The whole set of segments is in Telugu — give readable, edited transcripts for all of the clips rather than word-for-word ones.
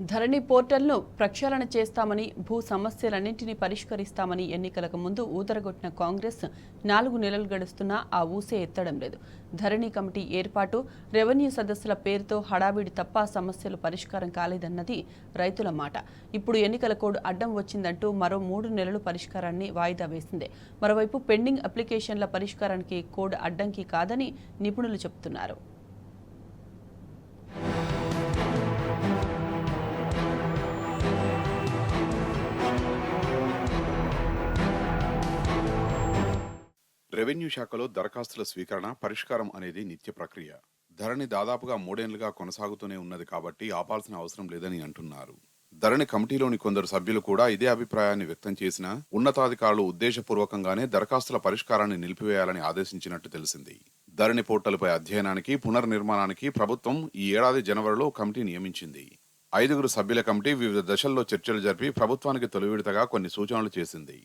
ధరణి పోర్టల్ను ప్రక్షాళన చేస్తామని, భూ సమస్యలన్నింటినీ పరిష్కరిస్తామని ఎన్నికలకు ముందు ఊదరగొట్టిన కాంగ్రెస్ 4 నెలలు గడుస్తున్నా ఆ ఊసే ఎత్తడం లేదు. ధరణి కమిటీ ఏర్పాటు, రెవెన్యూ సదస్సుల పేరుతో హడావిడి తప్ప సమస్యలు పరిష్కారం కాలేదన్నది రైతుల మాట. ఇప్పుడు ఎన్నికల కోడ్ అడ్డం వచ్చిందంటూ మరో 3 నెలలు పరిష్కారాన్ని వాయిదా వేసింది. మరోవైపు పెండింగ్ అప్లికేషన్ల పరిష్కారానికి కోడ్ అడ్డంకి కాదని నిపుణులు చెబుతున్నారు. రెవెన్యూ శాఖలో దరఖాస్తుల స్వీకరణ, పరిష్కారం అనేది నిత్య ప్రక్రియ. ధరణి దాదాపుగా 3 ఏళ్లుగా కొనసాగుతూనే ఉన్నది కాబట్టి ఆపాల్సిన అవసరం లేదని అంటున్నారు. ధరణి కమిటీలోని కొందరు సభ్యులు కూడా ఇదే అభిప్రాయాన్ని వ్యక్తం చేసినా ఉన్నతాధికారులు ఉద్దేశపూర్వకంగానే దరఖాస్తుల పరిష్కారాన్ని నిలిపివేయాలని ఆదేశించినట్టు తెలిసింది. ధరణి పోర్టల్పై అధ్యయనానికి, పునర్నిర్మాణానికి ప్రభుత్వం ఈ ఏడాది జనవరిలో కమిటీ నియమించింది. 5 సభ్యుల కమిటీ వివిధ దశల్లో చర్చలు జరిపి ప్రభుత్వానికి తొలి విడతగా కొన్ని సూచనలు చేసింది.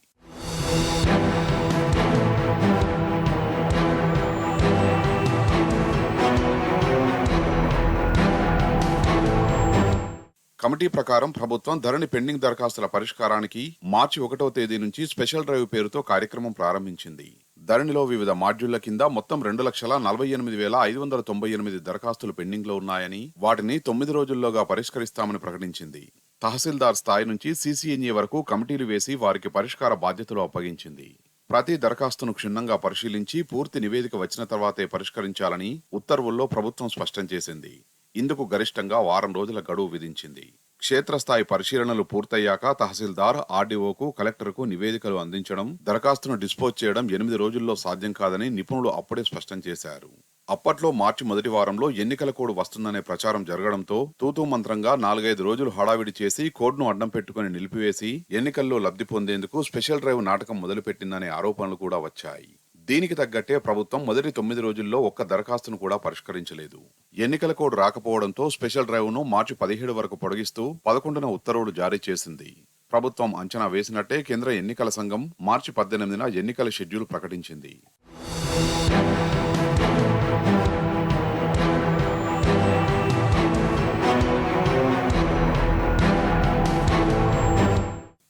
కమిటీ ప్రకారం ప్రభుత్వం ధరణి పెండింగ్ దరఖాస్తుల పరిష్కారానికి మార్చి 1వ తేదీ నుంచి స్పెషల్ డ్రైవ్ పేరుతో కార్యక్రమం ప్రారంభించింది. ధరణిలో వివిధ మాడ్యూళ్ల కింద మొత్తం 2,48,598 దరఖాస్తులు పెండింగ్ లో ఉన్నాయని, వాటిని 9 రోజుల్లోగా పరిష్కరిస్తామని ప్రకటించింది. తహసీల్దార్ స్థాయి నుంచి CCNA వరకు కమిటీలు వేసి వారికి పరిష్కార బాధ్యతలు అప్పగించింది. ప్రతి దరఖాస్తును క్షుణ్ణంగా పరిశీలించి పూర్తి నివేదిక వచ్చిన తర్వాతే పరిష్కరించాలని ఉత్తర్వుల్లో ప్రభుత్వం స్పష్టం చేసింది. ఇందుకు గరిష్టంగా వారం రోజుల గడువు విధించింది. క్షేత్రస్థాయి పరిశీలనలు పూర్తయ్యాక తహసీల్దార్, RDOకు, కలెక్టర్కు నివేదికలు అందించడం, దరఖాస్తును డిస్పోజ్ చేయడం 8 రోజుల్లో సాధ్యం కాదని నిపుణులు అప్పుడే స్పష్టం చేశారు. అప్పట్లో మార్చి మొదటి వారంలో ఎన్నికల కోడ్ వస్తుందనే ప్రచారం జరగడంతో తూతూ మంత్రంగా 4-5 రోజులు హడావిడి చేసి కోడ్ను అడ్డం పెట్టుకుని నిలిపివేసి ఎన్నికల్లో లబ్ధి పొందేందుకు స్పెషల్ డ్రైవ్ నాటకం మొదలుపెట్టిందనే ఆరోపణలు కూడా వచ్చాయి. దీనికి తగ్గట్టే ప్రభుత్వం మొదటి 9 రోజుల్లో ఒక్క దరఖాస్తును కూడా పరిష్కరించలేదు. ఎన్నికల కోడ్ రాకపోవడంతో స్పెషల్ డ్రైవ్ను మార్చి 17 వరకు పొడిగిస్తూ 11న ఉత్తర్వులు జారీ చేసింది. ప్రభుత్వం అంచనా వేసినట్టే కేంద్ర ఎన్నికల సంఘం మార్చి 18న ఎన్నికల షెడ్యూల్ ప్రకటించింది.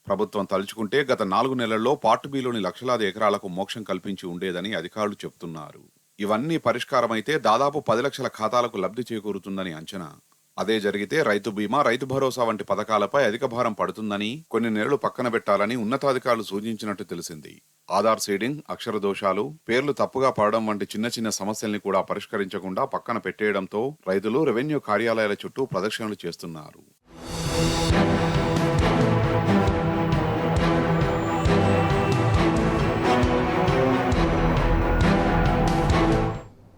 ప్రభుత్వం తలుచుకుంటే గత 4 నెలల్లో పార్ట్ బిలోని లక్షలాది ఎకరాలకు మోక్షం కల్పించి ఉండేదని అధికారులు చెబుతున్నారు. ఇవన్నీ పరిష్కారమైతే దాదాపు 10 లక్షల ఖాతాలకు లబ్ధి చేకూరుతుందని అంచనా. అదే జరిగితే రైతు బీమా, రైతు భరోసా వంటి పథకాలపై అధిక భారం పడుతుందని, కొన్ని నెలలు పక్కన పెట్టాలని ఉన్నతాధికారులు సూచించినట్టు తెలిసింది. ఆధార్ సీడింగ్, అక్షర దోషాలు, పేర్లు తప్పుగా పడడం వంటి చిన్న చిన్న సమస్యల్ని కూడా పరిష్కరించకుండా పక్కన పెట్టేయడంతో రైతులు రెవెన్యూ కార్యాలయాల చుట్టూ ప్రదక్షిణలు చేస్తున్నారు.